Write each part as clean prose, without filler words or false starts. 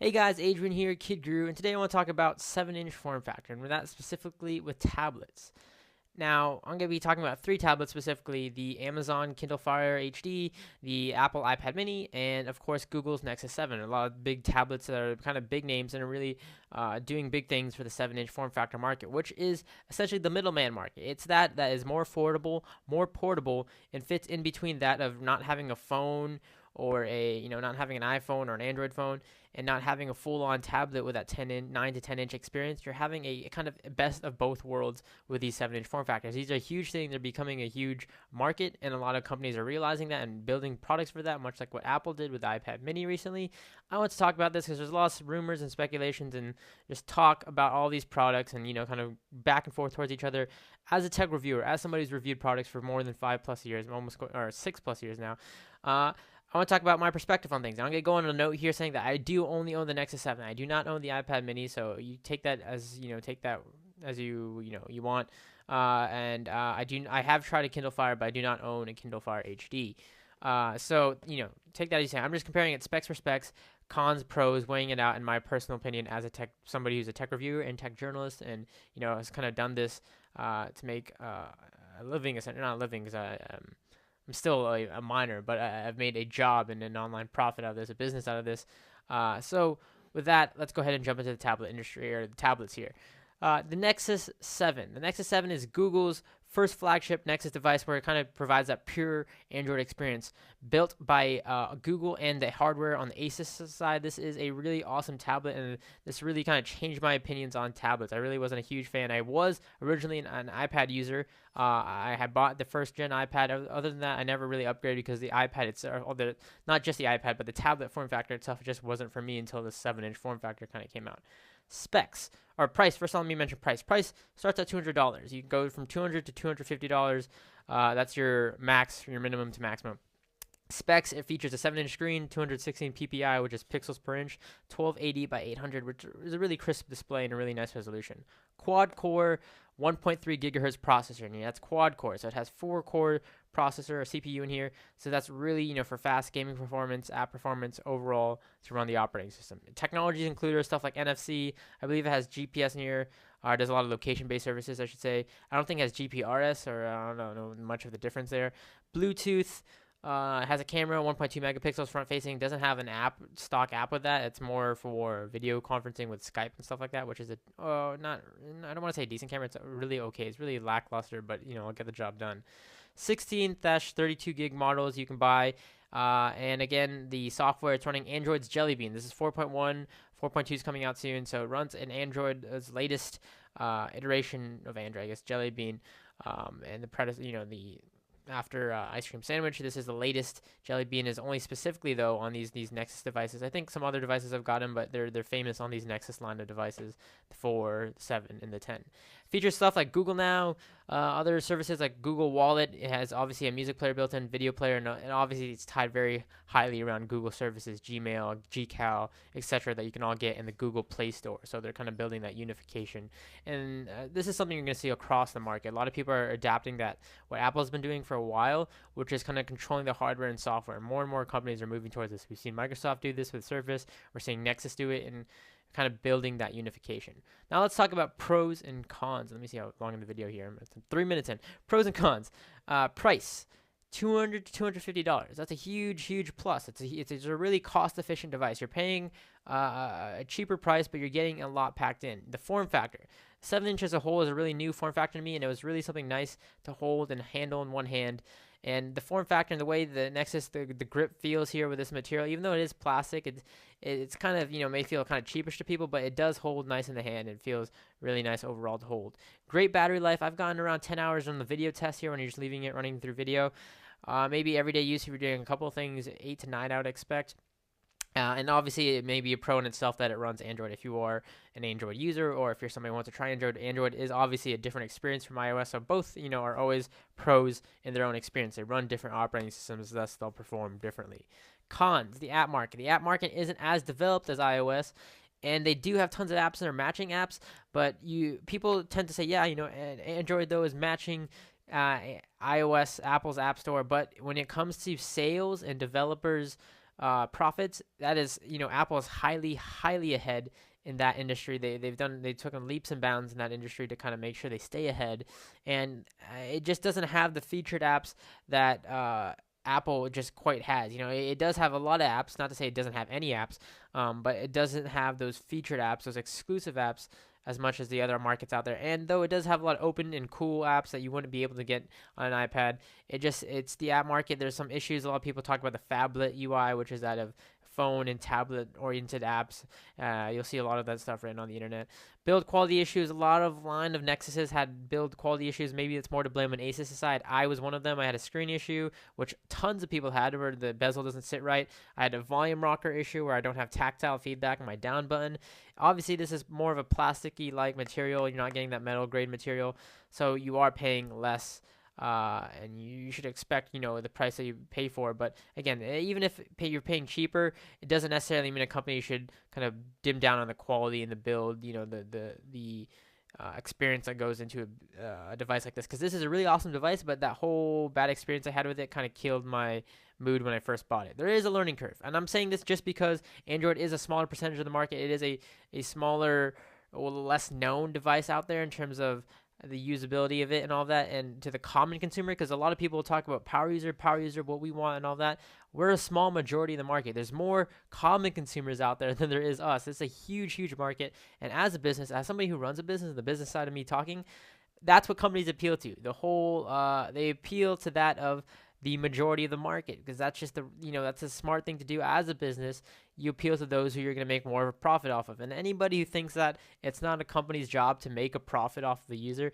Hey guys, Adrian here, Kid Guru, and today I want to talk about 7-inch form factor, and that specifically with tablets. Now, I'm going to be talking about three tablets specifically: the Amazon Kindle Fire HD, the Apple iPad Mini, and of course Google's Nexus 7. A lot of big tablets that are kind of big names and are really doing big things for the 7-inch form factor market, which is essentially the middleman market. It's that is more affordable, more portable, and fits in between that of not having a phone or not having an iPhone or an Android phone and not having a full-on tablet with that 9 to 10 inch experience. You're having a kind of best of both worlds with these 7-inch form factors. These are a huge thing. They're becoming a huge market, and a lot of companies are realizing that and building products for that, much like what Apple did with the iPad Mini recently. I want to talk about this because there's lots of rumors and speculations and just talk about all these products and kind of back and forth towards each other. As a tech reviewer, as somebody who's reviewed products for more than 5+ years, or 6+ years now, I want to talk about my perspective on things. I'm going to go on a note here saying that I do only own the Nexus 7. I do not own the iPad Mini, so you take that as you want. I have tried a Kindle Fire, but I do not own a Kindle Fire HD. So take that as you say. I'm just comparing it specs for specs, cons, pros, weighing it out in my personal opinion as somebody who's a tech reviewer and tech journalist, and has kind of done this to make a living. Not a living, because I'm still a minor, but I've made a job and an online profit out of this, a business out of this. So with that, let's go ahead and jump into the tablet industry, or the tablets here. The Nexus 7. The Nexus 7 is Google's first flagship Nexus device, where it kind of provides that pure Android experience built by Google and the hardware on the Asus side. This is a really awesome tablet, and this really kind of changed my opinions on tablets. I really wasn't a huge fan. I was originally an iPad user. I had bought the first gen iPad. Other than that, I never really upgraded because the iPad itself, not just the iPad, but the tablet form factor itself just wasn't for me until the 7-inch form factor kind of came out. Specs or price. First, let me mention price. Price starts at $200. You can go from $200 to $250. That's your max, your minimum to maximum. Specs: it features a 7-inch screen, 216 ppi, which is pixels per inch, 1280 by 800, which is a really crisp display and a really nice resolution. Quad core, 1.3 gigahertz processor, and that's quad core, so it has 4-core processor or CPU in here. So that's really for fast gaming performance, app performance overall to run the operating system. Technologies include stuff like NFC. I believe it has GPS in here. Does a lot of location-based services, I should say. I don't think it has GPRS, or I don't know much of the difference there. Bluetooth. Has a camera, 1.2 megapixels front facing. Doesn't have an stock app with that. It's more for video conferencing with Skype and stuff like that, which is I don't want to say a decent camera. It's really okay. It's really lackluster, but I'll get the job done. 16/32 gig models you can buy. And again, the software, it's running Android's Jelly Bean. This is 4.1. 4.2 is coming out soon, so it runs an Android's latest iteration of Android, I guess, Jelly Bean. And the the after Ice Cream Sandwich. This is the latest. Jelly Bean is only specifically though on these Nexus devices. I think some other devices have got them, but they're famous on these Nexus line of devices for 7 and the 10. Features stuff like Google Now, other services like Google Wallet. It has obviously a music player built in, video player, and obviously it's tied very highly around Google services, Gmail, Gcal, etc. that you can all get in the Google Play Store. So they're kind of building that unification, and this is something you're going to see across the market. A lot of people are adapting that what Apple's been doing for a while, which is kind of controlling the hardware and software. More and more companies are moving towards this. We've seen Microsoft do this with Surface. We're seeing Nexus do it, and kind of building that unification. Now let's talk about pros and cons. Let me see how long in the video here. It's 3 minutes in. Pros and cons. Price: $200 to $250. That's a huge plus. It's a really cost-efficient device. You're paying a cheaper price, but you're getting a lot packed in. The form factor: 7-inch as a whole is a really new form factor to me, and it was really something nice to hold and handle in one hand. And the form factor and the way the Nexus, the grip feels here with this material, even though it is plastic, it's kind of, may feel kind of cheapish to people, but it does hold nice in the hand. It feels really nice overall to hold. Great battery life. I've gotten around 10 hours on the video test here when you're just leaving it running through video. Maybe everyday use if you're doing a couple of things, 8 to 9 I would expect. And obviously, it may be a pro in itself that it runs Android if you are an Android user, or if you're somebody who wants to try Android. Android is obviously a different experience from iOS, so both are always pros in their own experience. They run different operating systems, thus they'll perform differently. Cons: the app market. The app market isn't as developed as iOS, and they do have tons of apps and they're matching apps. But people tend to say, yeah, Android though is matching iOS, Apple's App Store. But when it comes to sales and developers profits, that is, Apple is highly ahead in that industry. They took on leaps and bounds in that industry to kind of make sure they stay ahead, and it just doesn't have the featured apps that Apple just quite has. It does have a lot of apps. Not to say it doesn't have any apps, but it doesn't have those featured apps, those exclusive apps, as much as the other markets out there. And though it does have a lot of open and cool apps that you wouldn't be able to get on an iPad, it's the app market. There's some issues. A lot of people talk about the phablet UI, which is that of phone and tablet oriented apps. You'll see a lot of that stuff written on the internet. Build quality issues. A lot of line of Nexuses had build quality issues. Maybe it's more to blame on Asus side. I was one of them. I had a screen issue, which tons of people had, where the bezel doesn't sit right. I had a volume rocker issue where I don't have tactile feedback on my down button. Obviously, this is more of a plasticky like material. You're not getting that metal grade material, so you are paying less. And you should expect, the price that you pay for. But again, even if you're paying cheaper, it doesn't necessarily mean a company should kind of dim down on the quality and the build, the experience that goes into a device like this. Because this is a really awesome device, but that whole bad experience I had with it kind of killed my mood when I first bought it. There is a learning curve, and I'm saying this just because Android is a smaller percentage of the market. It is a smaller, less known device out there in terms of the usability of it and all that, and to the common consumer, because a lot of people talk about power user, what we want and all that. We're a small majority of the market. There's more common consumers out there than there is us. It's a huge market, and as a business, as somebody who runs a business, the business side of me talking, that's what companies appeal to. The whole they appeal to that of the majority of the market, because that's just that's a smart thing to do as a business. You appeal to those who you're going to make more of a profit off of. And anybody who thinks that it's not a company's job to make a profit off of the user,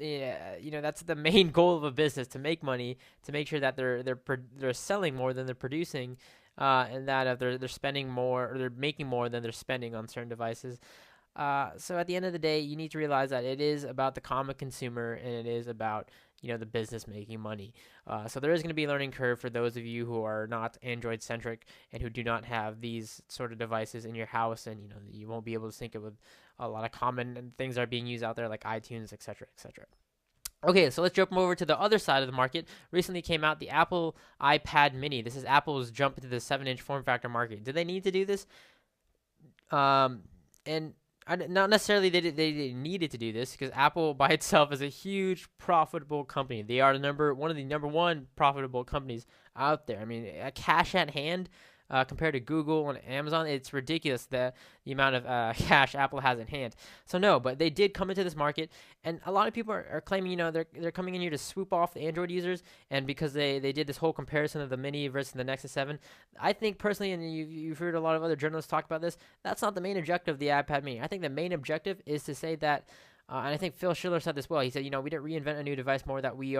that's the main goal of a business, to make money, to make sure that they're selling more than they're producing, and that if they're spending more, or they're making more than they're spending on certain devices. So at the end of the day, you need to realize that it is about the common consumer, and it is about the business making money. So there is going to be a learning curve for those of you who are not Android centric and who do not have these sort of devices in your house, and you won't be able to sync it with a lot of common things that are being used out there like iTunes, etc., etc. Okay, so let's jump over to the other side of the market. Recently came out the Apple iPad Mini. This is Apple's jump into the 7-inch form factor market. Did they need to do this? And not necessarily they needed to do this, because Apple by itself is a huge profitable company. They are one of the number one profitable companies out there. I mean, a cash at hand compared to Google and Amazon, it's ridiculous the amount of cash Apple has in hand. So no, but they did come into this market, and a lot of people are claiming they're coming in here to swoop off the Android users, and because they did this whole comparison of the Mini versus the Nexus 7. I think personally, and you've heard a lot of other journalists talk about this, that's not the main objective of the iPad Mini. I think the main objective is to say that, and I think Phil Schiller said this well. He said, we didn't reinvent a new device, more that we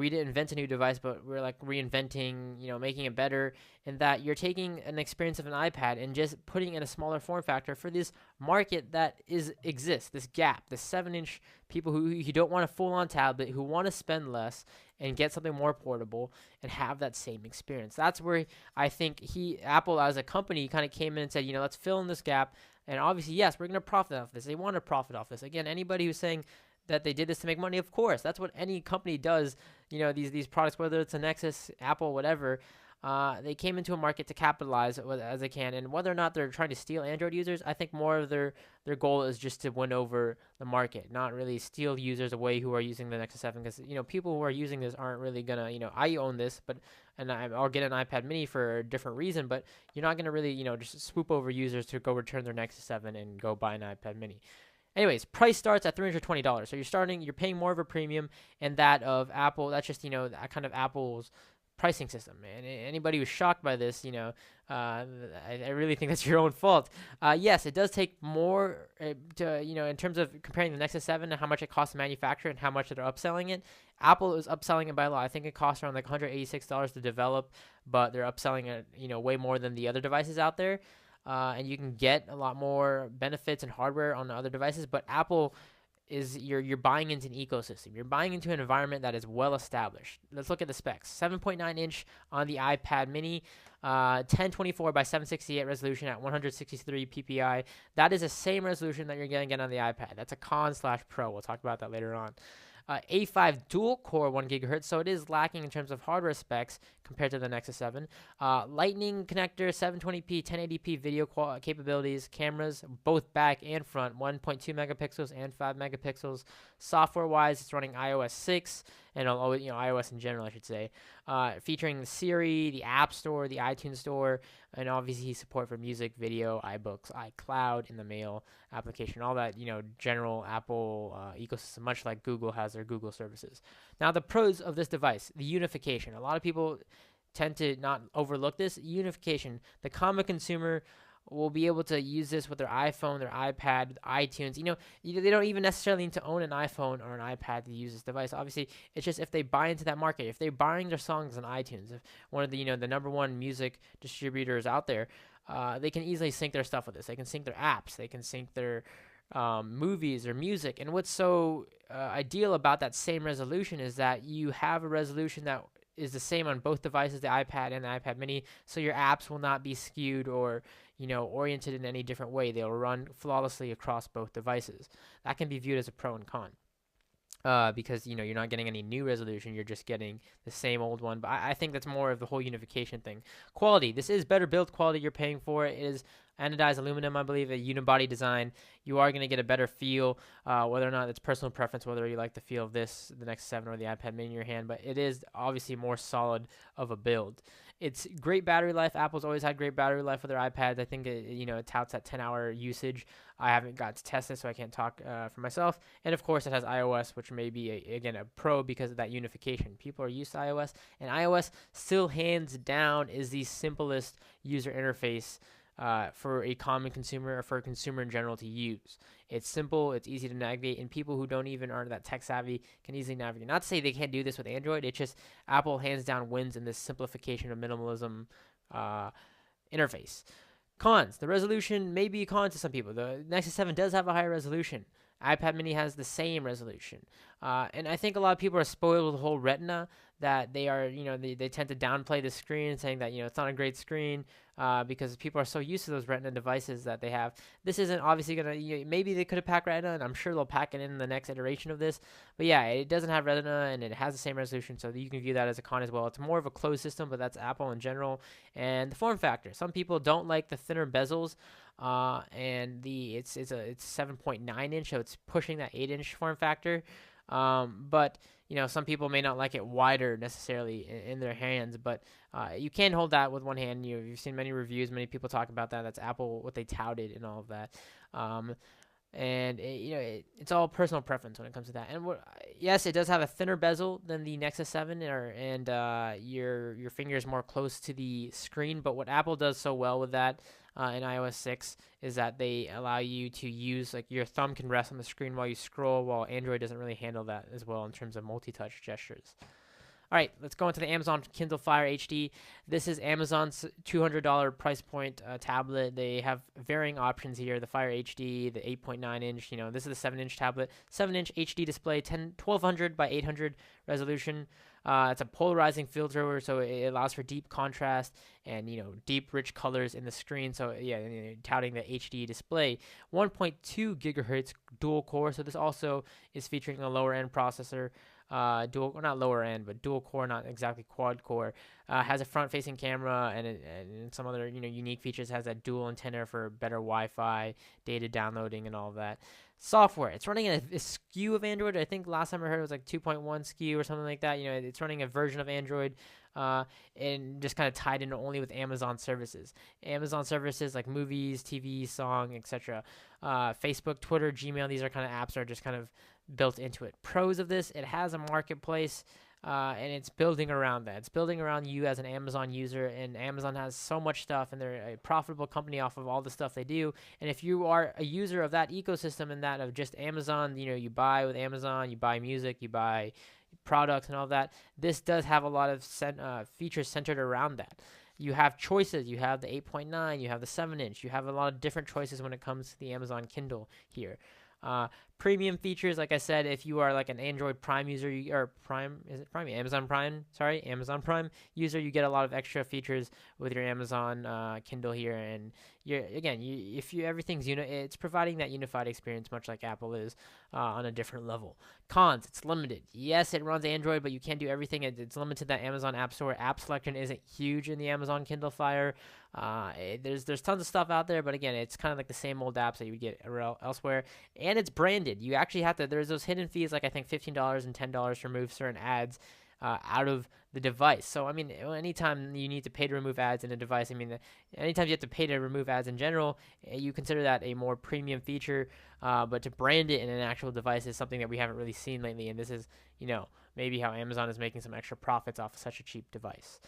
didn't invent a new device, but we're like reinventing, making it better, and that you're taking an experience of an iPad and just putting it in a smaller form factor for this market that exists, this gap, the 7-inch people who don't want a full-on tablet, who want to spend less and get something more portable and have that same experience. That's where I think Apple as a company kind of came in and said, let's fill in this gap. And obviously, yes, we're going to profit off this. They want to profit off this. Again, anybody who's saying that they did this to make money, of course, that's what any company does. These products, whether it's a Nexus, Apple, whatever, they came into a market to capitalize as they can. And whether or not they're trying to steal Android users, I think more of their goal is just to win over the market, not really steal users away who are using the Nexus 7. Because people who are using this aren't really gonna, I own this, and I'll get an iPad Mini for a different reason, but you're not gonna really, just swoop over users to go return their Nexus 7 and go buy an iPad Mini. Anyways, price starts at $320. So you're paying more of a premium, and that of Apple, that's just, that kind of Apple's pricing system. And anybody who's shocked by this, I really think that's your own fault. Yes, it does take more in terms of comparing the Nexus 7 and how much it costs to manufacture and how much they're upselling it. Apple is upselling it by a lot. I think it costs around like $186 to develop, but they're upselling it, way more than the other devices out there. And you can get a lot more benefits and hardware on the other devices, but Apple you're buying into an ecosystem. You're buying into an environment that is well established. Let's look at the specs. 7.9 inch on the iPad Mini, 1024 by 768 resolution at 163 ppi. That is the same resolution that you're going to get on the iPad. That's a Con/Pro. We'll talk about that later on. A5 dual core 1 gigahertz, so it is lacking in terms of hardware specs compared to the Nexus 7. Lightning connector, 720p, 1080p video capabilities, cameras both back and front, 1.2 megapixels and 5 megapixels. Software-wise, it's running iOS 6 and iOS in general, I should say. Featuring Siri, the App Store, the iTunes Store, and obviously support for music, video, iBooks, iCloud, in the mail application, all that general Apple ecosystem, much like Google has their Google services. Now, the pros of this device: the unification. A lot of people tend to not overlook this unification. The common consumer will be able to use this with their iPhone, their iPad, iTunes. They don't even necessarily need to own an iPhone or an iPad to use this device. Obviously, it's just if they buy into that market, if they're buying their songs on iTunes, if one of the the number one music distributors out there, they can easily sync their stuff with this. They can sync their apps. They can sync their movies or music. And what's so ideal about that same resolution is that you have a resolution that is the same on both devices, the iPad and the iPad mini, so your apps will not be skewed or oriented in any different way. They'll run flawlessly across both devices. That can be viewed as a pro and con. Because you're not getting any new resolution, you're just getting the same old one. But I think that's more of the whole unification thing. Quality: this is better build quality you're paying for. It is anodized aluminum, I believe, a unibody design. You are going to get a better feel, whether or not it's personal preference, whether you like the feel of this, the Nexus 7 or the iPad mini in your hand, but it is obviously more solid of a build. It's great battery life. Apple's always had great battery life with their iPads. I think it touts that 10-hour usage. I haven't got to test it, so I can't talk for myself. And of course, it has iOS, which may be again a pro because of that unification. People are used to iOS, and iOS still hands down is the simplest user interface for a common consumer or for a consumer in general to use. It's simple, it's easy to navigate, and people who don't even aren't that tech savvy can easily navigate. Not to say they can't do this with Android, it's just Apple hands down wins in this simplification of minimalism interface. Cons: the resolution may be a con to some people. The Nexus 7 does have a higher resolution. iPad mini has the same resolution. And I think a lot of people are spoiled with the whole Retina, that they are, they tend to downplay the screen, saying that, it's not a great screen because people are so used to those Retina devices that they have. This isn't obviously going to, maybe they could have packed Retina, and I'm sure they'll pack it in the next iteration of this. But yeah, it doesn't have Retina, and it has the same resolution, so you can view that as a con as well. It's more of a closed system, but that's Apple in general. And the form factor: some people don't like the thinner bezels. And it's 7.9 inch, so it's pushing that 8-inch form factor. But some people may not like it wider necessarily in their hands, but you can hold that with one hand. You've seen many reviews, many people talk about that. That's Apple, what they touted and all of that. And it's all personal preference when it comes to that. And yes, it does have a thinner bezel than the Nexus 7, and your finger is more close to the screen. But what Apple does so well with that in iOS 6 is that they allow you to use, like, your thumb can rest on the screen while you scroll, while Android doesn't really handle that as well in terms of multi-touch gestures. All right, let's go into the Amazon Kindle Fire HD. This is Amazon's $200 price point tablet. They have varying options here: the Fire HD, the 8.9 inch. This is the 7-inch tablet, 7-inch HD display, 1200 by 800 resolution. It's a polarizing filter, so it allows for deep contrast and deep, rich colors in the screen. So yeah, touting the HD display. 1.2 gigahertz dual core. So this also is featuring a lower end processor. Not lower end, but dual core, not exactly quad core. Has a front-facing camera and some other unique features. Has a dual antenna for better Wi-Fi, data downloading, and all of that. Software: it's running a SKU of Android. I think last time I heard it was like 2.1 SKU or something like that. It's running a version of Android, and just kind of tied in only with Amazon services. Amazon services like movies, TV, song, etc. Facebook, Twitter, Gmail. These are kind of apps that are just kind of built into it. Pros of this: it has a marketplace, and it's building around that. It's building around you as an Amazon user, and Amazon has so much stuff, and they're a profitable company off of all the stuff they do. And if you are a user of that ecosystem and that of just Amazon, you buy with Amazon, you buy music, you buy products and all that, this does have a lot of features centered around that. You have choices. You have the 8.9, you have the 7-inch, you have a lot of different choices when it comes to the Amazon Kindle here. premium features, like I said, if you are like an Android Prime user, or Prime, is it Prime? Amazon Prime, sorry, Amazon Prime user, you get a lot of extra features with your Amazon Kindle here, and if you everything's it's providing that unified experience, much like Apple is, on a different level. Cons, it's limited. Yes, it runs Android, but you can't do everything. It's limited to that Amazon App Store. App selection isn't huge in the Amazon Kindle Fire. There's tons of stuff out there, but again, it's kind of like the same old apps that you would get elsewhere, and it's branded. You actually have to. There's those hidden fees, like I think $15 and $10 to remove certain ads out of the device. So I mean, anytime you need to pay to remove ads in a device, I mean, anytime you have to pay to remove ads in general, you consider that a more premium feature. But to brand it in an actual device is something that we haven't really seen lately, and this is, maybe how Amazon is making some extra profits off of such a cheap device.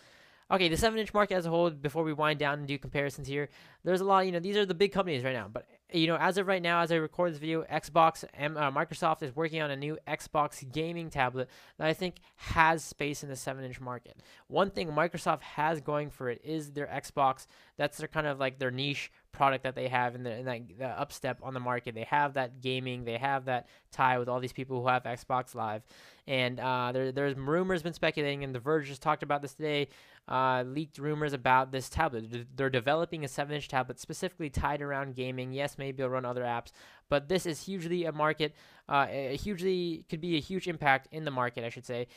Okay, the 7-inch market as a whole, before we wind down and do comparisons here, there's a lot, these are the big companies right now. But, as of right now, as I record this video, Microsoft is working on a new Xbox gaming tablet that I think has space in the 7-inch market. One thing Microsoft has going for it is their Xbox. That's their kind of like their niche product that they have in the upstep on the market. They have that gaming, they have that tie with all these people who have Xbox Live. And there's rumors been speculating, and The Verge just talked about this today, leaked rumors about this tablet. They're developing a 7-inch tablet specifically tied around gaming. Yes, maybe it'll run other apps, but this is hugely a market, could be a huge impact in the market, I should say,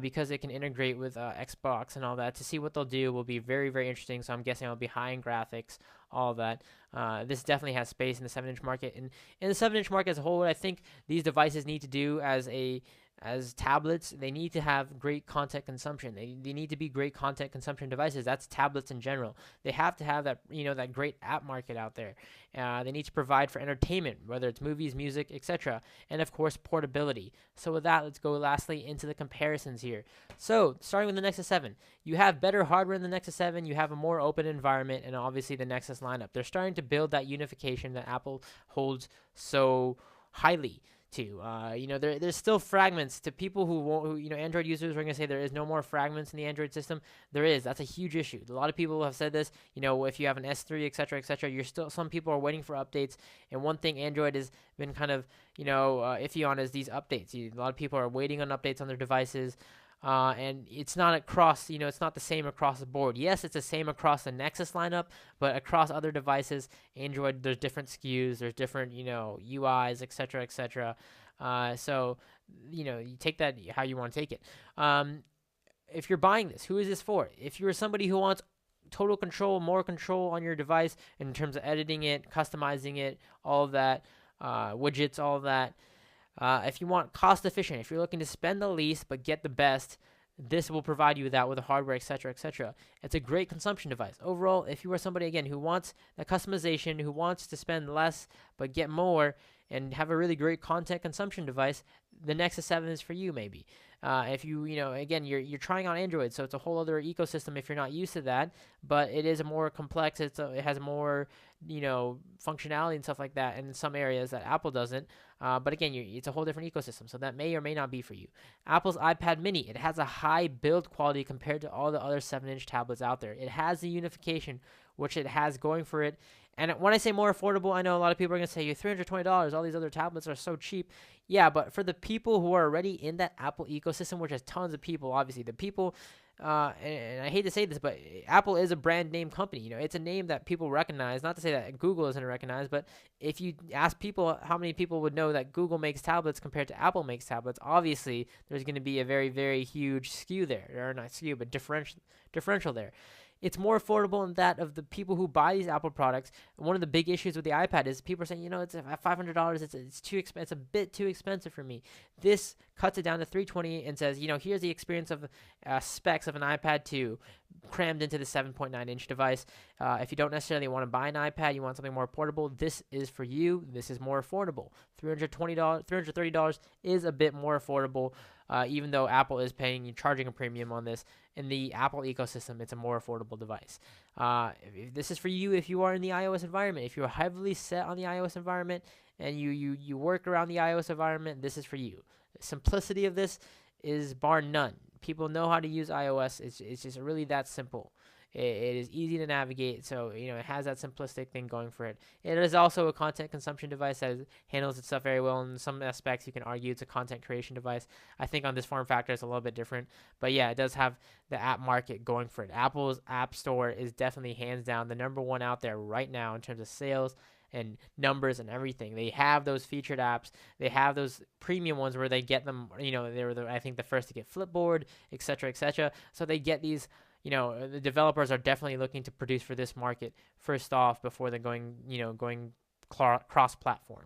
because it can integrate with Xbox and all that. To see what they'll do will be very, very interesting. So I'm guessing it'll be high in graphics, all of that. This definitely has space in the 7-inch market. And in the 7-inch market as a whole, what I think these devices need to do as tablets, they need to have great content consumption. They need to be great content consumption devices. That's tablets in general. They have to have that, that great app market out there. They need to provide for entertainment, whether it's movies, music, etc. And of course, portability. So with that, let's go lastly into the comparisons here. So starting with the Nexus 7, you have better hardware in the Nexus 7. You have a more open environment, and obviously the Nexus lineup. They're starting to build that unification that Apple holds so highly to. There's still fragments. To people who Android users are going to say there is no more fragments in the Android system. There is. That's a huge issue. A lot of people have said this. If you have an S3, etc., etc., some people are waiting for updates. And one thing Android has been kind of, iffy on is these updates. A lot of people are waiting on updates on their devices. And it's not across, it's not the same across the board. Yes, it's the same across the Nexus lineup, but across other devices, Android, there's different SKUs, there's different, UIs, etc., etc. So, you take that how you want to take it. If you're buying this, who is this for? If you're somebody who wants total control, more control on your device in terms of editing it, customizing it, all of that, widgets, all of that. If you want cost efficient, if you're looking to spend the least but get the best, this will provide you with that with the hardware, etc., etc. It's a great consumption device. Overall, if you are somebody, again, who wants the customization, who wants to spend less but get more and have a really great content consumption device, the Nexus 7 is for you, maybe. If again, you're trying on Android, so it's a whole other ecosystem if you're not used to that, but it is a more complex, it has more, functionality and stuff like that in some areas that Apple doesn't. But again, it's a whole different ecosystem, so that may or may not be for you. Apple's iPad mini, it has a high build quality compared to all the other 7-inch tablets out there. It has the unification, which it has going for it. And when I say more affordable, I know a lot of people are going to say, you're $320, all these other tablets are so cheap. Yeah, but for the people who are already in that Apple ecosystem, which has tons of people, obviously, the people, and I hate to say this, but Apple is a brand name company. It's a name that people recognize. Not to say that Google isn't recognized, but if you ask people how many people would know that Google makes tablets compared to Apple makes tablets, obviously, there's going to be a very, very huge skew there. Or not skew, but differential there. It's more affordable in that of the people who buy these Apple products. One of the big issues with the iPad is people are saying, it's at $500. It's too expensive. It's a bit too expensive for me. This cuts it down to $320 and says, here's the experience of specs of an iPad 2 crammed into the 7.9-inch device. If you don't necessarily want to buy an iPad, you want something more portable, this is for you. This is more affordable. $330 is a bit more affordable. Even though Apple is charging a premium on this, in the Apple ecosystem, it's a more affordable device. If this is for you if you are in the iOS environment. If you're heavily set on the iOS environment and you work around the iOS environment, this is for you. The simplicity of this is bar none. People know how to use iOS. It's just really that simple. It is easy to navigate, so it has that simplistic thing going for it. It is also a content consumption device that handles its stuff very well. In some aspects, you can argue it's a content creation device. I think on this form factor, it's a little bit different, but yeah, it does have the app market going for it. Apple's App Store is definitely hands down the number one out there right now in terms of sales and numbers and everything. They have those featured apps. They have those premium ones where they get them. They were I think the first to get Flipboard, etc., etc. So they get these. The developers are definitely looking to produce for this market first off before they're going cross-platform.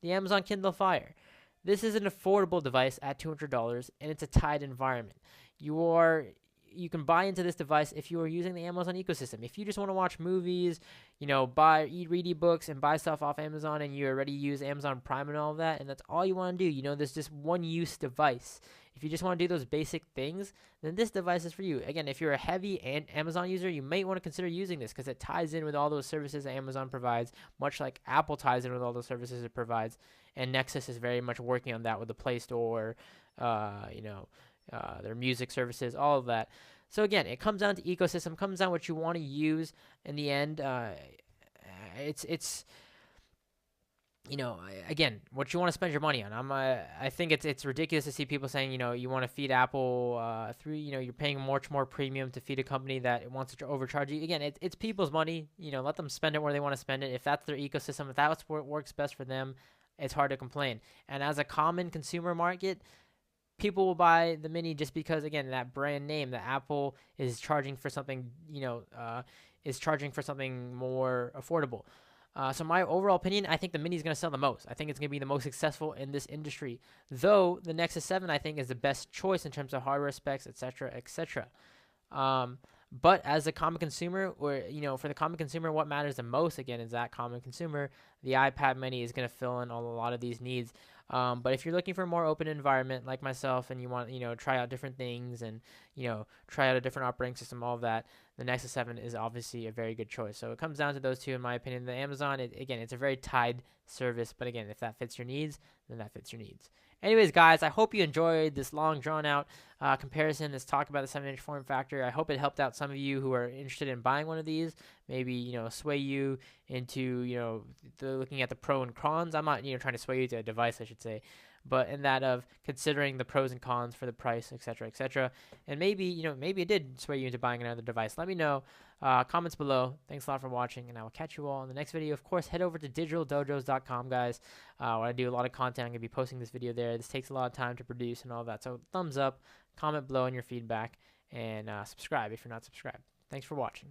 The Amazon Kindle Fire. This is an affordable device at $200, and it's a tied environment. You can buy into this device if you are using the Amazon ecosystem. If you just want to watch movies, read ebooks and buy stuff off Amazon, and you already use Amazon Prime and all of that, and that's all you want to do. There's just one-use device. If you just want to do those basic things, then this device is for you. Again, if you're a heavy Amazon user, you might want to consider using this because it ties in with all those services that Amazon provides, much like Apple ties in with all those services it provides. And Nexus is very much working on that with the Play Store, their music services, all of that. So again, it comes down to ecosystem, comes down to what you want to use. In the end, again, what you want to spend your money on. I think it's ridiculous to see people saying, you want to feed Apple through, you're paying much more premium to feed a company that wants to overcharge you. Again, it's people's money. Let them spend it where they want to spend it. If that's their ecosystem, if that's what works best for them, it's hard to complain. And as a common consumer market, people will buy the Mini just because, again, that brand name, that Apple is charging for something, more affordable. So my overall opinion, I think the Mini is going to sell the most. I think it's going to be the most successful in this industry. Though the Nexus 7, I think, is the best choice in terms of hardware specs, etc., etc. But as a common consumer, or for the common consumer, what matters the most, again, is that common consumer. The iPad Mini is going to fill in a lot of these needs. But if you're looking for a more open environment like myself, and you want try out different things and try out a different operating system, all of that, the Nexus 7 is obviously a very good choice. So it comes down to those two, in my opinion. The Amazon, again, it's a very tied service, but again, if that fits your needs, then that fits your needs. Anyways, guys, I hope you enjoyed this long, drawn-out comparison, this talk about the 7-inch form factor. I hope it helped out some of you who are interested in buying one of these, maybe, sway you into, looking at the pro and cons. I'm not, trying to sway you to a device, I should say, but in that of considering the pros and cons for the price, etc., etc. And maybe, maybe it did sway you into buying another device. Let me know. Comments below. Thanks a lot for watching, and I will catch you all in the next video. Of course, head over to digitaldojos.com, guys, where I do a lot of content. I'm going to be posting this video there. This takes a lot of time to produce and all that. So thumbs up, comment below on your feedback, and subscribe if you're not subscribed. Thanks for watching.